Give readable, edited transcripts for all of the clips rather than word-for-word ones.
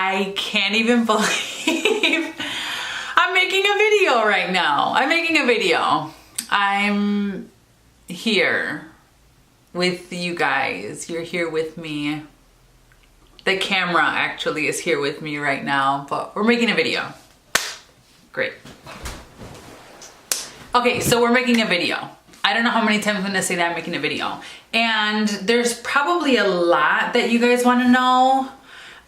I can't even believe I'm making a video right now. I'm making a video. I'm here with you guys. You're here with me. The camera actually is here with me right now, but we're making a video. Great. Okay, so we're making a video. I don't know how many times I'm gonna say that I'm making a video. And there's probably a lot that you guys wanna know.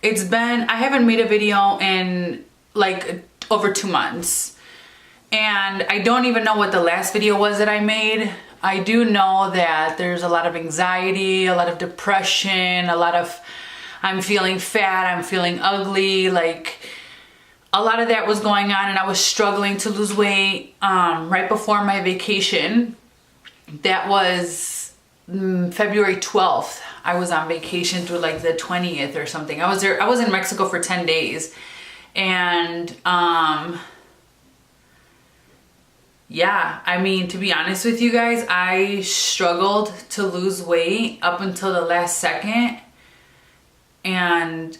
I haven't made a video in like over 2 months. And I don't even know what the last video was that I made. I do know that there's a lot of anxiety, a lot of depression, I'm feeling fat, I'm feeling ugly, like a lot of that was going on, and I was struggling to lose weight right before my vacation. That was February 12th. I was on vacation through like the 20th or something. I was in Mexico for 10 days. And yeah, I mean, to be honest with you guys, I struggled to lose weight up until the last second. And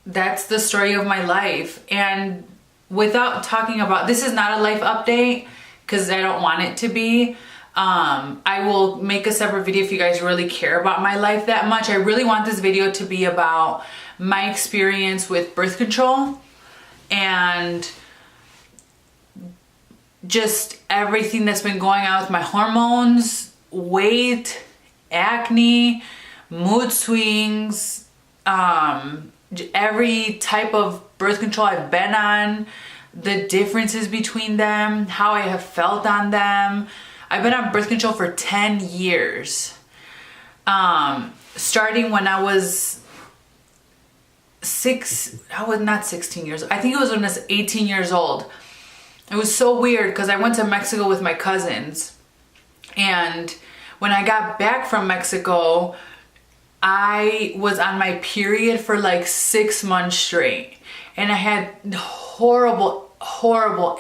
that's the story of my life. And without talking about, this is not a life update because I don't want it to be. I will make a separate video if you guys really care about my life that much. I really want this video to be about my experience with birth control and just everything that's been going on with my hormones, weight, acne, mood swings, every type of birth control I've been on, the differences between them, how I have felt on them. I've been on birth control for 10 years. Starting when I was not 16 years. I think it was when I was 18 years old. It was so weird because I went to Mexico with my cousins. And when I got back from Mexico, I was on my period for like 6 months straight. And I had horrible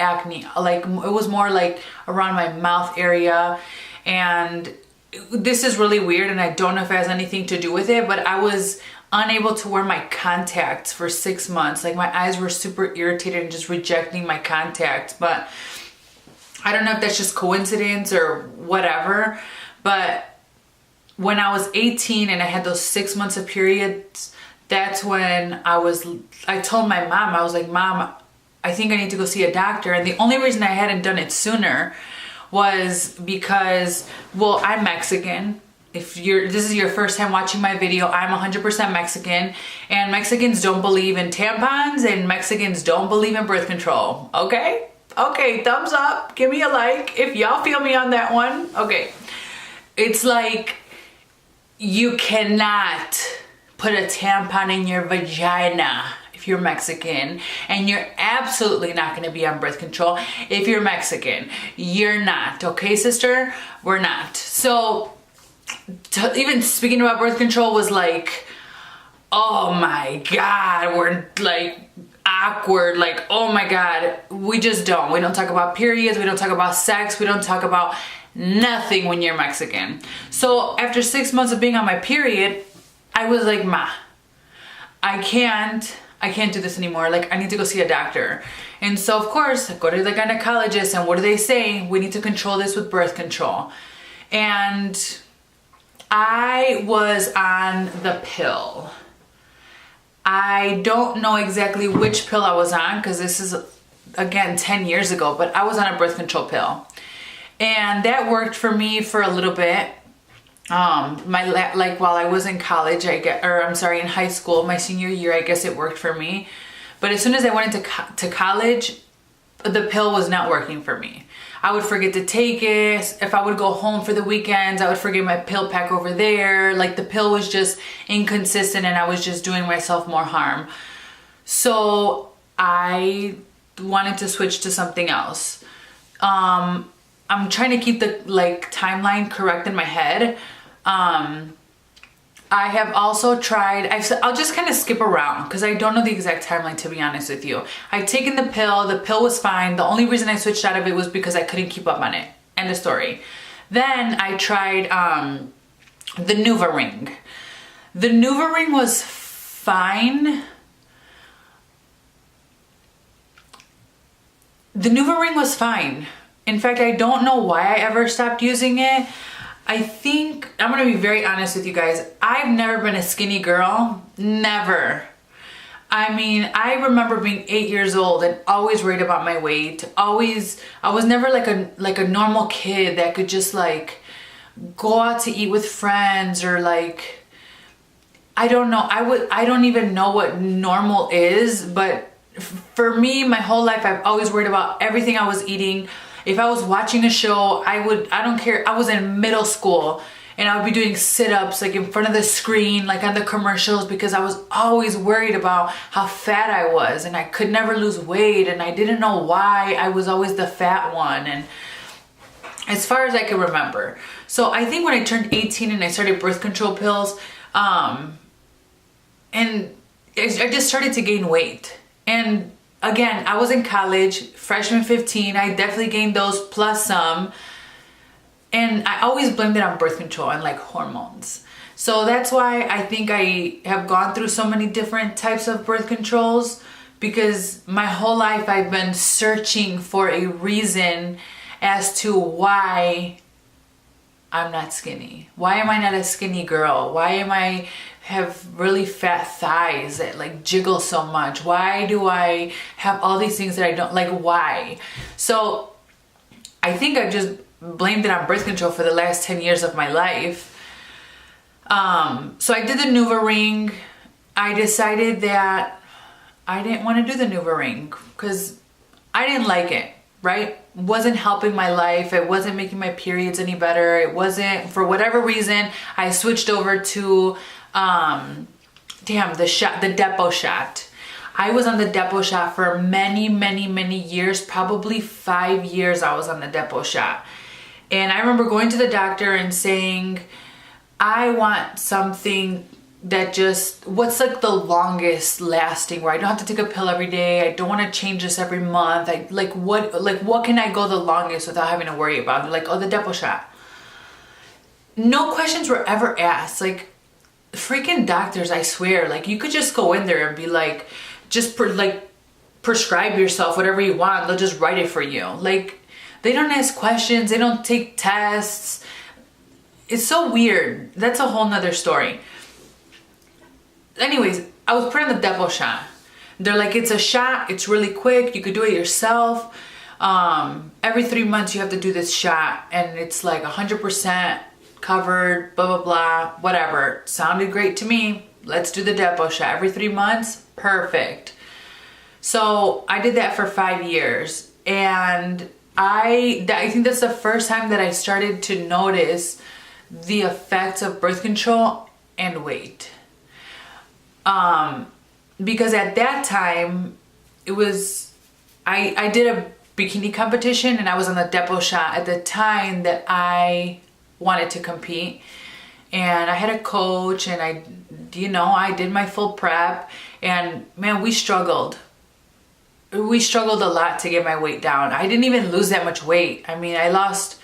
acne. Like, it was more like around my mouth area. And this is really weird, and I don't know if it has anything to do with it, but I was unable to wear my contacts for 6 months. Like, my eyes were super irritated and just rejecting my contacts. But I don't know if that's just coincidence or whatever, but when I was 18 and I had those 6 months of periods, that's when I told my mom, I was like, Mom, I think I need to go see a doctor. And the only reason I hadn't done it sooner was because, well, I'm Mexican. If this is your first time watching my video, I'm 100% Mexican, and Mexicans don't believe in tampons, and Mexicans don't believe in birth control. Okay? Okay, thumbs up. Give me a like if y'all feel me on that one. Okay. It's like, you cannot put a tampon in your vagina if you're Mexican, and you're absolutely not going to be on birth control if you're Mexican. You're not. Okay, sister? We're not. So even speaking about birth control was like, oh my God, we're like awkward. Like, oh my God, we just don't. We don't talk about periods. We don't talk about sex. We don't talk about nothing when you're Mexican. So after 6 months of being on my period, I was like, Ma, I can't do this anymore. Like, I need to go see a doctor. And so of course I go to the gynecologist, and what do they say? We need to control this with birth control. And I was on the pill. I don't know exactly which pill I was on because this is, again, 10 years ago, but I was on a birth control pill. And that worked for me for a little bit. Like while I was in college, in high school, my senior year, I guess it worked for me. But as soon as I went into college, the pill was not working for me. I would forget to take it. If I would go home for the weekends, I would forget my pill pack over there. Like, the pill was just inconsistent, and I was just doing myself more harm. So I wanted to switch to something else. I'm trying to keep the timeline correct in my head. I have also tried, I'll just kind of skip around because I don't know the exact timeline, to be honest with you. I've taken the pill was fine. The only reason I switched out of it was because I couldn't keep up on it. End of story. Then I tried the NuvaRing. The NuvaRing was fine. The NuvaRing was fine. In fact, I don't know why I ever stopped using it. I think, I'm gonna be very honest with you guys, I've never been a skinny girl, never. I mean, I remember being 8 years old and always worried about my weight. Always, I was never like a normal kid that could just like go out to eat with friends or like, I don't know. I don't even know what normal is, but for me, my whole life, I've always worried about everything I was eating. If I was watching a show, I don't care. I was in middle school and I would be doing sit-ups like in front of the screen, like on the commercials, because I was always worried about how fat I was and I could never lose weight and I didn't know why I was always the fat one. And as far as I can remember. So I think when I turned 18 and I started birth control pills, and I just started to gain weight. And again, I was in college, freshman 15, I definitely gained those plus some. And I always blamed it on birth control and like hormones. So that's why I think I have gone through so many different types of birth controls, because my whole life I've been searching for a reason as to why I'm not skinny. Why am I not a skinny girl? Why am I have really fat thighs that like jiggle so much? Why do I have all these things that I don't like? Why? So I think I've just blamed it on birth control for the last 10 years of my life. So I did the NuvaRing. I decided that I didn't want to do the NuvaRing because I didn't like it, right? It wasn't helping my life. It wasn't making my periods any better. It wasn't, for whatever reason, I switched over to the depot shot. I was on the depot shot for many years, probably 5 years I was on the depot shot. And I remember going to the doctor and saying, I want something that just, what's like the longest lasting, where I don't have to take a pill every day. I don't want to change this every month. What can I go the longest without having to worry about? Like, oh, the depot shot. No questions were ever asked. Like, freaking doctors, I swear, like you could just go in there and be like, just prescribe yourself whatever you want. They'll just write it for you. Like, they don't ask questions. They don't take tests. It's so weird. That's a whole nother story. Anyways, I was put on the depot shot. They're like, it's a shot. It's really quick. You could do it yourself. Every 3 months you have to do this shot, and it's like 100% covered, blah, blah, blah, whatever. Sounded great to me. Let's do the depot shot. Every 3 months, perfect. So I did that for 5 years, and I think that's the first time that I started to notice the effects of birth control and weight. Because at that time, it was, I did a bikini competition and I was on the depot shot at the time that I wanted to compete. And I had a coach and I did my full prep, and man, we struggled. We struggled a lot to get my weight down. I didn't even lose that much weight. I mean, I lost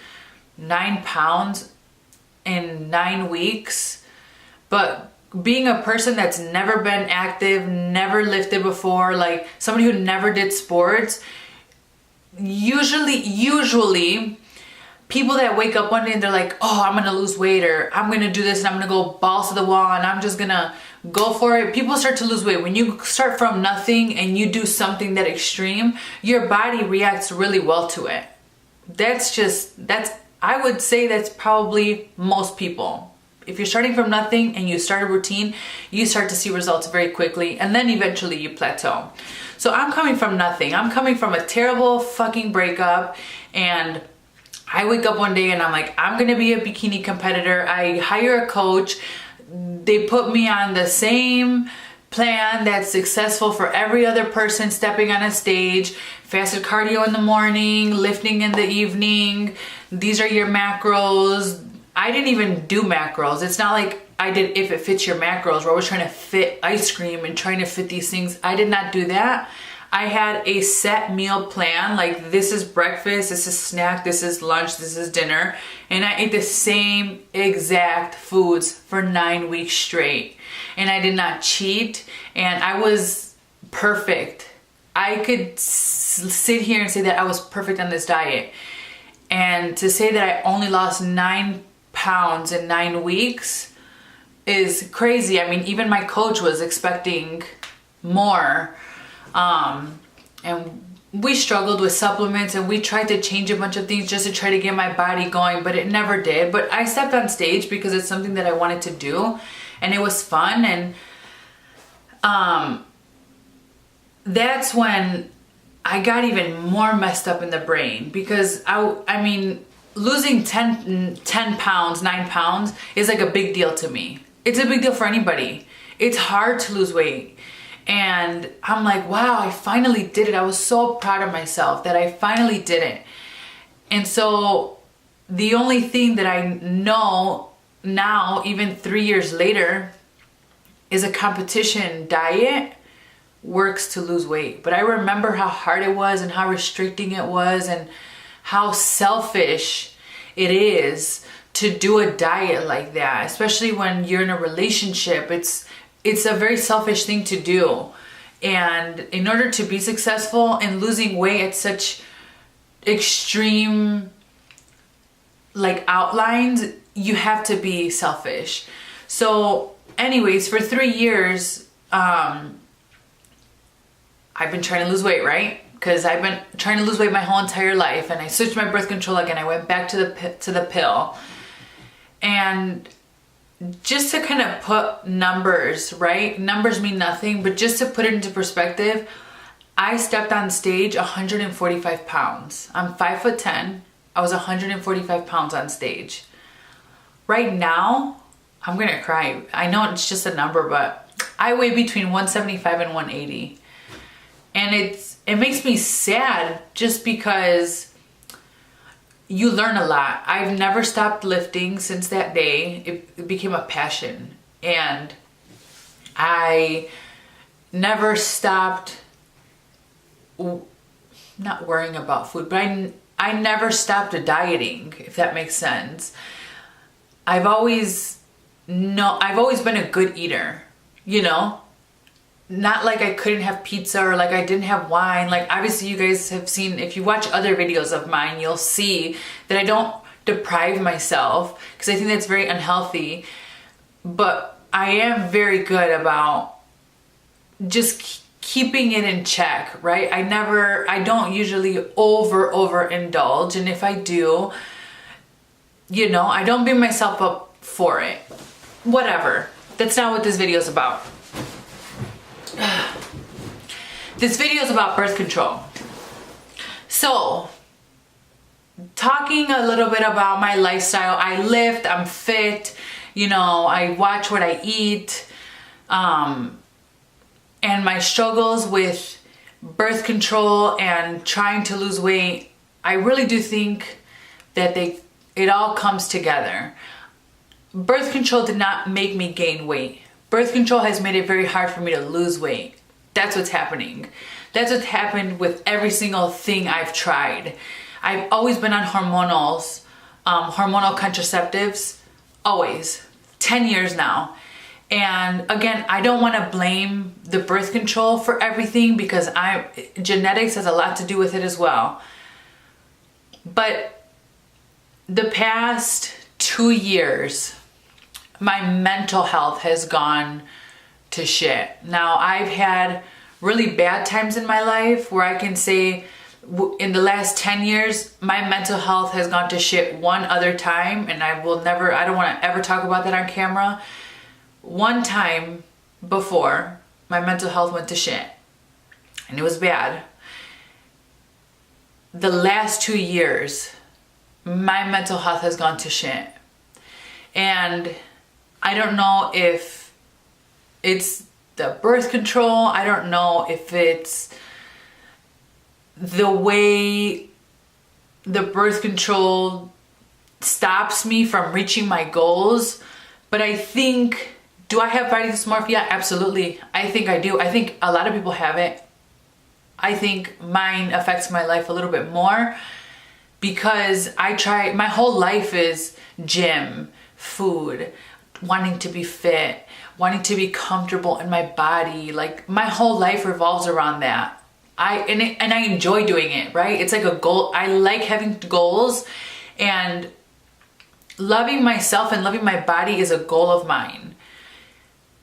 9 pounds in 9 weeks, but being a person that's never been active, never lifted before, like somebody who never did sports, usually people that wake up one day and they're like, oh, I'm gonna lose weight, or I'm gonna do this and I'm gonna go balls to the wall and I'm just gonna go for it. People start to lose weight. When you start from nothing and you do something that extreme, your body reacts really well to it. I would say that's probably most people. If you're starting from nothing and you start a routine, you start to see results very quickly, and then eventually you plateau. So I'm coming from nothing. I'm coming from a terrible fucking breakup, and I wake up one day and I'm like, I'm gonna be a bikini competitor. I hire a coach. They put me on the same plan that's successful for every other person stepping on a stage. Fasted cardio in the morning, lifting in the evening. These are your macros. I didn't even do macros. It's not like I did if it fits your macros, where I was trying to fit ice cream and trying to fit these things. I did not do that. I had a set meal plan, like this is breakfast, this is snack, this is lunch, this is dinner. And I ate the same exact foods for 9 weeks straight. and I did not cheat, and I was perfect. I could sit here and say that I was perfect on this diet. And to say that I only lost 9 pounds in 9 weeks is crazy. I mean, even my coach was expecting more. And we struggled with supplements, and we tried to change a bunch of things just to try to get my body going, but it never did. But I stepped on stage because it's something that I wanted to do, and it was fun. And that's when I got even more messed up in the brain, because I mean, losing 10 pounds, 9 pounds is like a big deal to me. It's a big deal for anybody. It's hard to lose weight. And I'm like, wow, I finally did it. I was so proud of myself that I finally did it. And so the only thing that I know now, even 3 years later, is a competition diet works to lose weight. But I remember how hard it was and how restricting it was and how selfish it is to do a diet like that, especially when you're in a relationship. It's a very selfish thing to do. And in order to be successful in losing weight at such extreme like outlines, you have to be selfish. So anyways, for 3 years, I've been trying to lose weight, right? Because I've been trying to lose weight my whole entire life, and I switched my birth control again. I went back to the pill. And just to kind of put numbers, right? Numbers mean nothing, but just to put it into perspective, I stepped on stage 145 pounds. I'm 5'10". I was 145 pounds on stage. Right now, I'm gonna cry. I know it's just a number, but I weigh between 175 and 180. And it makes me sad just because you learn a lot. I've never stopped lifting since that day. It became a passion. And I never stopped not worrying about food, but I never stopped dieting, if that makes sense. I've always been a good eater, you know? Not like I couldn't have pizza or like I didn't have wine. Like obviously you guys have seen, if you watch other videos of mine, you'll see that I don't deprive myself because I think that's very unhealthy. But I am very good about just keeping it in check, right? I don't usually overindulge. And if I do, you know, I don't beat myself up for it. Whatever. That's not what this video is about. This video is about birth control. So, talking a little bit about my lifestyle. I lift, I'm fit, you know, I watch what I eat, and my struggles with birth control and trying to lose weight. I really do think that it all comes together. Birth control did not make me gain weight. Birth control has made it very hard for me to lose weight. That's what's happening. That's what's happened with every single thing I've tried. I've always been on hormonal contraceptives, always, 10 years now. And again, I don't want to blame the birth control for everything because genetics has a lot to do with it as well. But the past 2 years, my mental health has gone to shit. Now, I've had really bad times in my life where I can say in the last 10 years, my mental health has gone to shit one other time, and I don't want to ever talk about that on camera. One time before, my mental health went to shit, and it was bad. The last 2 years, my mental health has gone to shit. And I don't know if it's the birth control. I don't know if it's the way the birth control stops me from reaching my goals. But I think, do I have body dysmorphia? Absolutely. I think I do. I think a lot of people have it. I think mine affects my life a little bit more because my whole life is gym, food, wanting to be fit, wanting to be comfortable in my body. Like my whole life revolves around that. And I enjoy doing it, right? It's like a goal. I like having goals, and loving myself and loving my body is a goal of mine.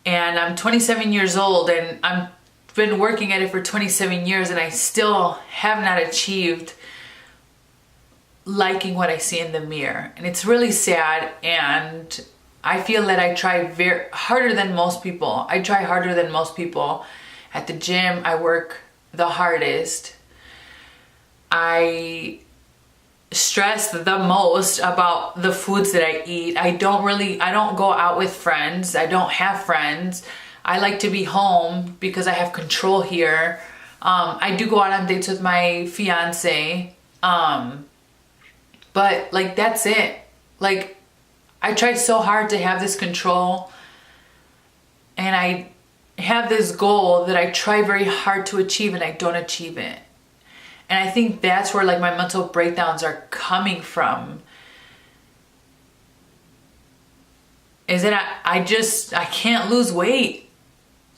And I'm 27 years old, and I've been working at it for 27 years, and I still have not achieved liking what I see in the mirror. And it's really sad, and I feel that I try harder than most people. I try harder than most people. At the gym, I work the hardest. I stress the most about the foods that I eat. I don't go out with friends. I don't have friends. I like to be home because I have control here. I do go out on dates with my fiance. But like, that's it. Like, I try so hard to have this control, and I have this goal that I try very hard to achieve, and I don't achieve it. And I think that's where like my mental breakdowns are coming from. Is that I can't lose weight.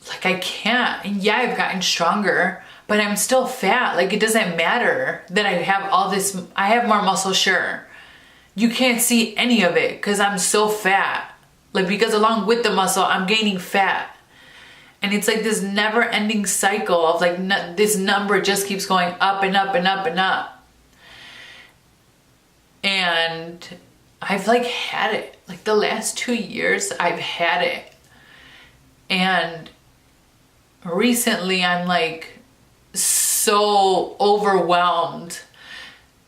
Like I can't. And yeah, I've gotten stronger, but I'm still fat. Like it doesn't matter that I have all this. I have more muscle, sure. You can't see any of it because I'm so fat. Like, because along with the muscle, I'm gaining fat. And it's like this never ending cycle of like, this number just keeps going up and up and up and up. And I've like had it. Like the last 2 years, I've had it. And recently I'm like so overwhelmed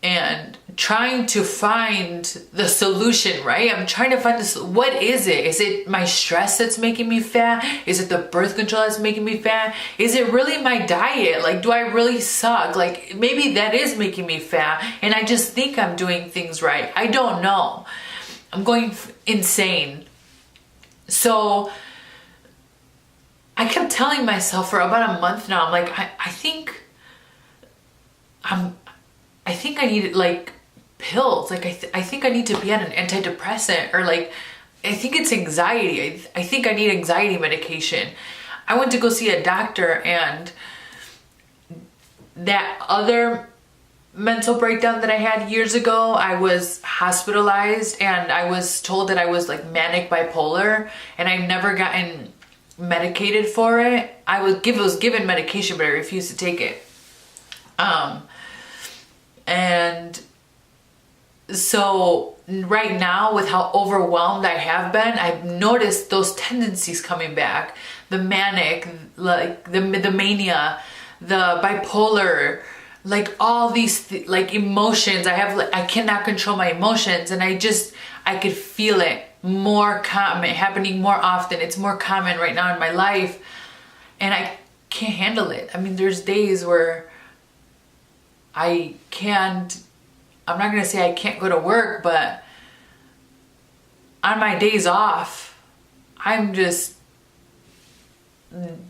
and trying to find the solution, right? I'm trying to find this. What is it? Is it my stress that's making me fat? Is it the birth control that's making me fat? Is it really my diet? Like, do I really suck? Like, maybe that is making me fat, and I just think I'm doing things right. I don't know. I'm going insane. So I kept telling myself for about a month now, I'm like, I think I need like pills. Like I think I need to be on an antidepressant, or like, I think it's anxiety. I think I need anxiety medication. I went to go see a doctor, and that other mental breakdown that I had years ago, I was hospitalized and I was told that I was like manic bipolar, and I've never gotten medicated for it. I was given medication, but I refused to take it. And so right now, with how overwhelmed I have been, I've noticed those tendencies coming back. The manic, like the mania, the bipolar, like all these like emotions. I cannot control my emotions, and I could feel it more common, happening more often. It's more common right now in my life, and I can't handle it. I mean, there's days where I'm not gonna say I can't go to work, but on my days off, I'm just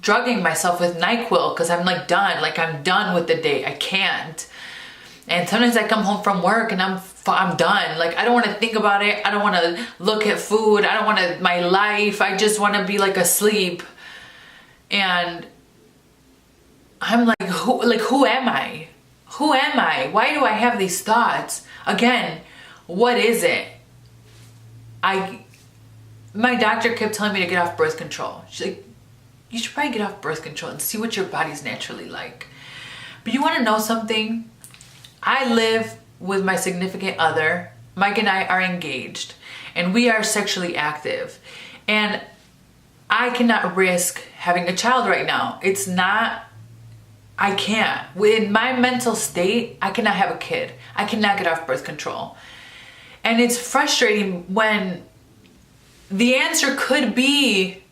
drugging myself with NyQuil because I'm like done. Like I'm done with the day. I can't. And sometimes I come home from work and I'm done. Like I don't want to think about it. I don't want to look at food. I don't want to my life. I just want to be like asleep. And I'm like, who am I? Who am I? Why do I have these thoughts? Again, what is it? My doctor kept telling me to get off birth control. She's like, you should probably get off birth control and see what your body's naturally like. But you want to know something? I live with my significant other. Mike and I are engaged, and we are sexually active. And I cannot risk having a child right now. I can't. In my mental state, I cannot have a kid. I cannot get off birth control. And it's frustrating when the answer could be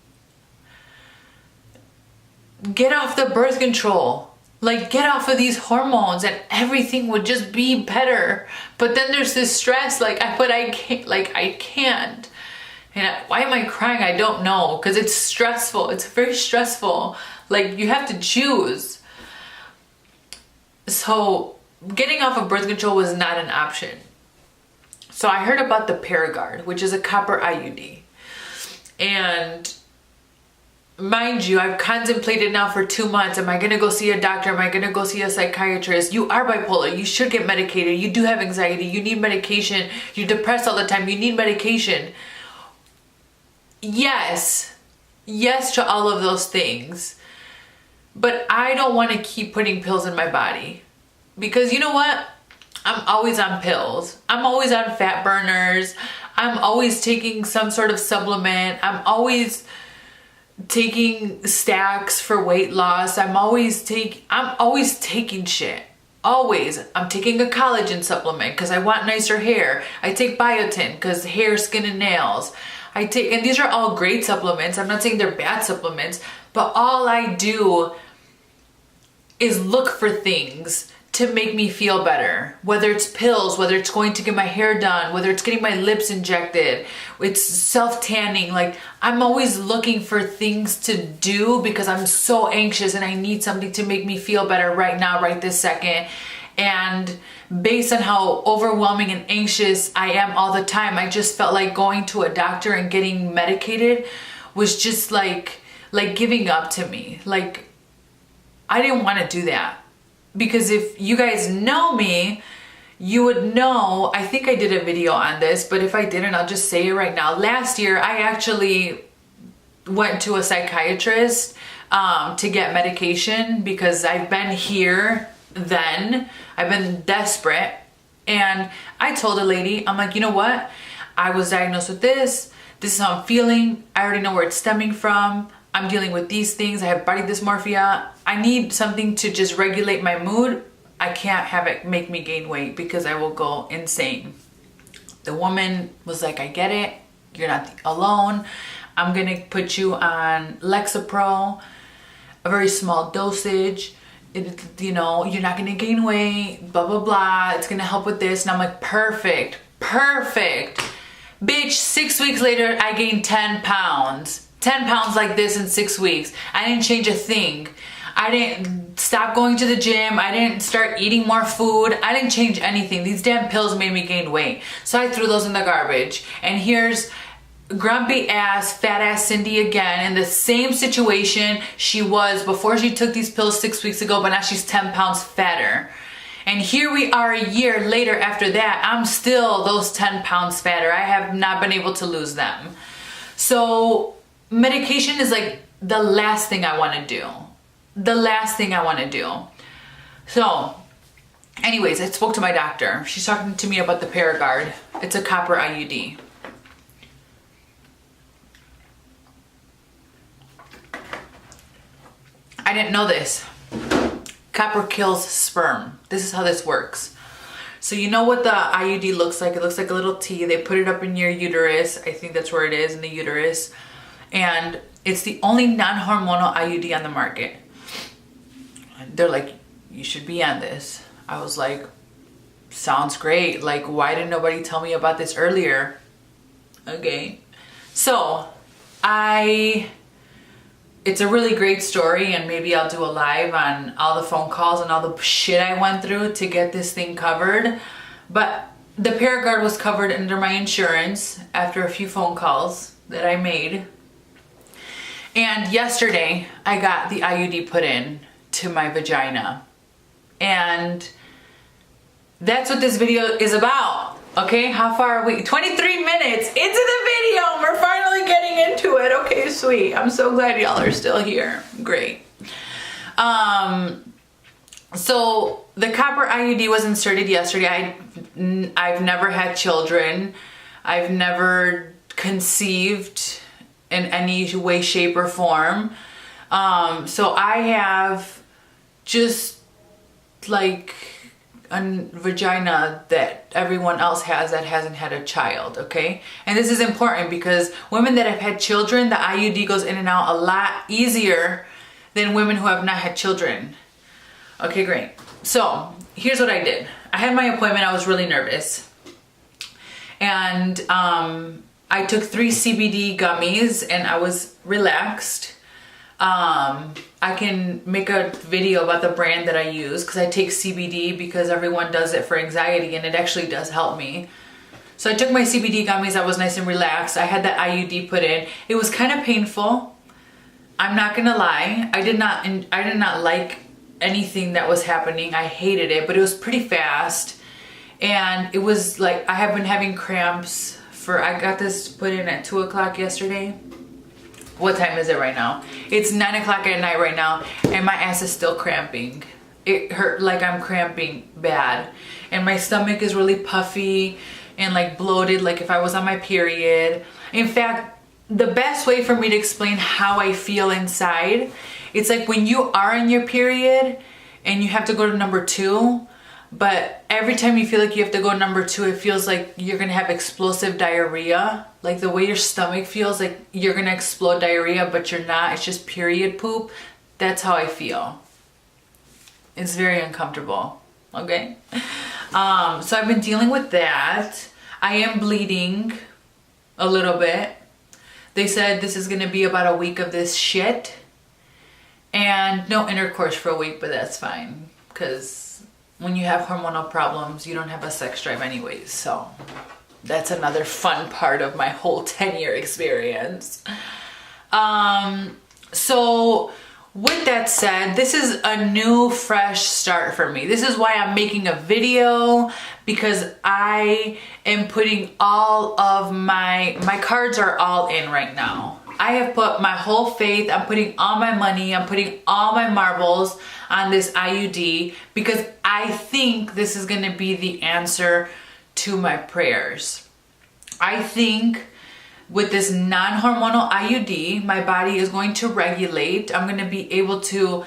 get off the birth control. Like get off of these hormones and everything would just be better. But then there's this stress, I can't. And why am I crying? I don't know. Because it's stressful. It's very stressful. Like you have to choose. So getting off of birth control was not an option. So I heard about the Paragard, which is a copper IUD. And mind you, I've contemplated now for 2 months. Am I going to go see a doctor? Am I going to go see a psychiatrist? You are bipolar. You should get medicated. You do have anxiety. You need medication. You're depressed all the time. You need medication. Yes. Yes to all of those things. But I don't want to keep putting pills in my body. Because you know what? I'm always on pills. I'm always on fat burners. I'm always taking some sort of supplement. I'm always taking stacks for weight loss. I'm always taking shit. Always. I'm taking a collagen supplement because I want nicer hair. I take biotin because hair, skin, and nails. And these are all great supplements. I'm not saying they're bad supplements, but all I do is look for things to make me feel better. Whether it's pills, whether it's going to get my hair done, whether it's getting my lips injected, it's self-tanning. Like, I'm always looking for things to do because I'm so anxious and I need something to make me feel better right now, right this second. And based on how overwhelming and anxious I am all the time, I just felt like going to a doctor and getting medicated was just like giving up to me. Like, I didn't want to do that. Because if you guys know me, you would know, I think I did a video on this, but if I didn't, I'll just say it right now. Last year, I actually went to a psychiatrist to get medication because I've been here then. I've been desperate. And I told a lady, I'm like, you know what? I was diagnosed with this. This is how I'm feeling. I already know where it's stemming from. I'm dealing with these things. I have body dysmorphia. I need something to just regulate my mood. I can't have it make me gain weight because I will go insane. The woman was like, I get it. You're not alone. I'm going to put you on Lexapro, a very small dosage. You're not going to gain weight, blah, blah, blah. It's going to help with this. And I'm like, perfect. Bitch, 6 weeks later, I gained 10 pounds. 10 pounds like this in 6 weeks. I didn't change a thing. I didn't stop going to the gym. I didn't start eating more food. I didn't change anything. These damn pills made me gain weight. So I threw those in the garbage. And here's grumpy ass, fat ass Cindy again in the same situation she was before she took these pills 6 weeks ago, but now she's 10 pounds fatter. And here we are a year later after that. I'm still those 10 pounds fatter. I have not been able to lose them. So medication is like the last thing I want to do. So anyways, I spoke to my doctor. She's talking to me about the Paragard. It's a copper IUD. I didn't know this. Copper kills sperm. This is how this works. So you know what the IUD looks like? It looks like a little T. They put it up in your uterus. I think that's where it is, in the uterus. And it's the only non-hormonal IUD on the market. They're like, you should be on this. I was like, sounds great. Like, why didn't nobody tell me about this earlier? Okay. So it's a really great story, and maybe I'll do a live on all the phone calls and all the shit I went through to get this thing covered. But the Paragard was covered under my insurance after a few phone calls that I made. And yesterday I got the IUD put in to my vagina. And that's what this video is about. Okay, how far are we? 23 minutes into the video. We're finally getting into it. Okay, sweet. I'm so glad y'all are still here. Great. So the copper IUD was inserted yesterday. I've never had children. I've never conceived in any way, shape, or form. So I have just like a vagina that everyone else has that hasn't had a child, okay? And this is important because women that have had children, the IUD goes in and out a lot easier than women who have not had children. Okay, great. So here's what I did. I had my appointment. I was really nervous. And I took 3 CBD gummies and I was relaxed. I can make a video about the brand that I use because I take CBD because everyone does it for anxiety and it actually does help me. So I took my CBD gummies. I was nice and relaxed. I had that IUD put in. It was kind of painful. I'm not gonna lie, I did not like anything that was happening. I hated it, but it was pretty fast. And it was like, I have been having cramps I got this put in at 2 o'clock yesterday. What time is it right now? It's 9 o'clock at night right now, and my ass is still cramping. It hurt like I'm cramping bad. And my stomach is really puffy and like bloated, like if I was on my period. In fact, the best way for me to explain how I feel inside, it's like when you are in your period and you have to go to number 2, but every time you feel like you have to go number 2, it feels like you're gonna have explosive diarrhea. Like the way your stomach feels like you're gonna explode diarrhea, but you're not, it's just period poop. That's how I feel. It's very uncomfortable, okay? So I've been dealing with that. I am bleeding a little bit. They said this is gonna be about a week of this shit. And no intercourse for a week, but that's fine. Because when you have hormonal problems, you don't have a sex drive anyways. So that's another fun part of my whole 10-year experience. So with that said, this is a new, fresh start for me. This is why I'm making a video, because I am putting all of my cards are all in right now. I have put my whole faith, I'm putting all my money, I'm putting all my marbles on this IUD, because I think this is gonna be the answer to my prayers. I think with this non-hormonal IUD, my body is going to regulate. I'm gonna be able to,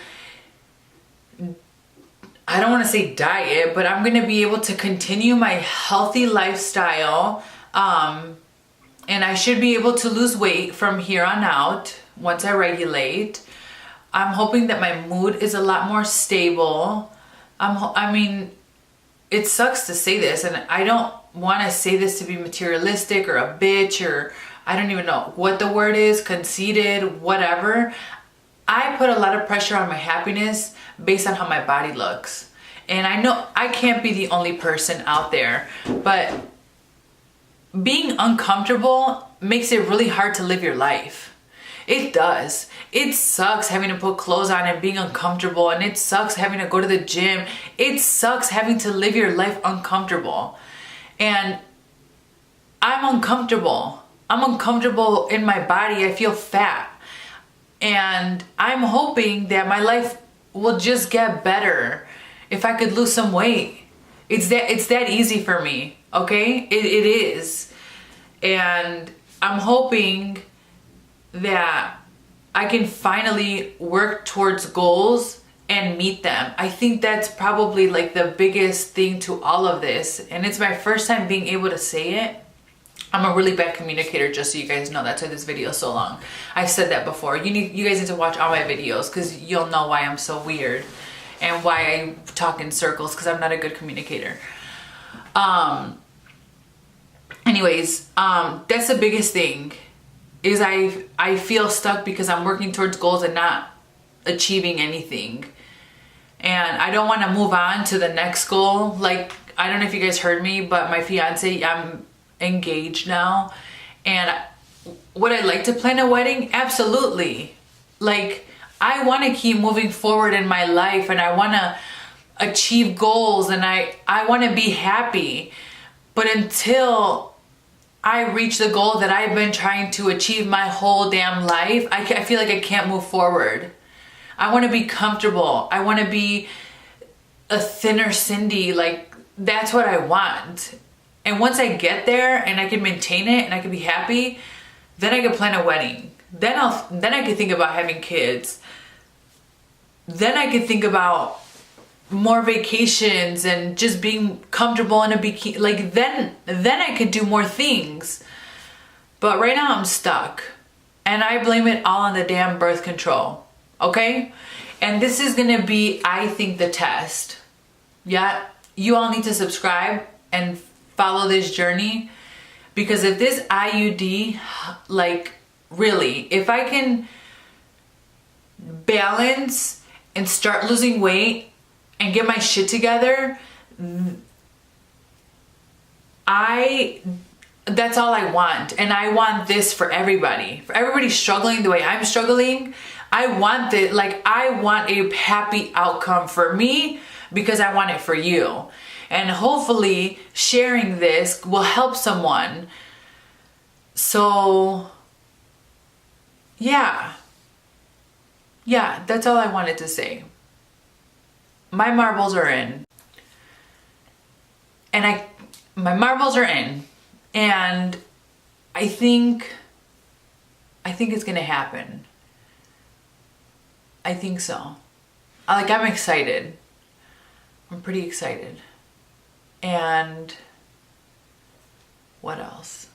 I don't wanna say diet, but I'm gonna be able to continue my healthy lifestyle. And I should be able to lose weight from here on out once I regulate. I'm hoping that my mood is a lot more stable. I mean, it sucks to say this, and I don't want to say this to be materialistic or a bitch, or I don't even know what the word is, conceited, whatever. I put a lot of pressure on my happiness based on how my body looks. And I know I can't be the only person out there, but being uncomfortable makes it really hard to live your life. It does. It sucks having to put clothes on and being uncomfortable, and it sucks having to go to the gym. It sucks having to live your life uncomfortable. And I'm uncomfortable. I'm uncomfortable in my body. I feel fat. And I'm hoping that my life will just get better if I could lose some weight. It's that easy for me, okay? It is. And I'm hoping that I can finally work towards goals and meet them. I think that's probably like the biggest thing to all of this. And it's my first time being able to say it. I'm a really bad communicator, just so you guys know. That's why this video is so long. I've said that before. You guys need to watch all my videos, because you'll know why I'm so weird and why I talk in circles, because I'm not a good communicator. Anyways, that's the biggest thing, is I feel stuck because I'm working towards goals and not achieving anything. And I don't want to move on to the next goal. Like, I don't know if you guys heard me, but my fiance, I'm engaged now. And would I like to plan a wedding? Absolutely. Like, I want to keep moving forward in my life, and I want to achieve goals, and I want to be happy. But until I reach the goal that I've been trying to achieve my whole damn life, I feel like I can't move forward. I want to be comfortable. I want to be a thinner Cindy. Like, that's what I want. And once I get there and I can maintain it and I can be happy, then I can plan a wedding. Then I can think about having kids. Then I can think about more vacations and just being comfortable in a bikini. Like, then I could do more things. But right now I'm stuck, and I blame it all on the damn birth control. Okay? And this is gonna be, I think, the test. Yeah, you all need to subscribe and follow this journey, because if this IUD, like, really, if I can balance and start losing weight and get my shit together, that's all I want. And I want this for everybody. For everybody struggling the way I'm struggling, I want a happy outcome for me because I want it for you. And hopefully sharing this will help someone. So yeah, that's all I wanted to say. My marbles are in. And my marbles are in. And I think it's gonna happen. I think so. I'm excited. I'm pretty excited. And what else?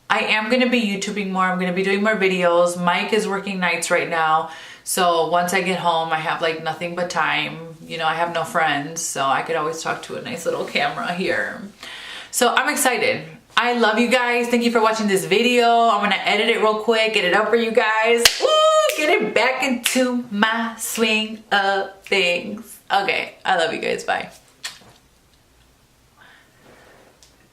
I am going to be YouTubing more. I'm going to be doing more videos. Mike is working nights right now. So once I get home, I have like nothing but time. You know, I have no friends, so I could always talk to a nice little camera here. So I'm excited. I love you guys. Thank you for watching this video. I'm going to edit it real quick, get it up for you guys. Woo! Get it back into my swing of things. Okay, I love you guys. Bye.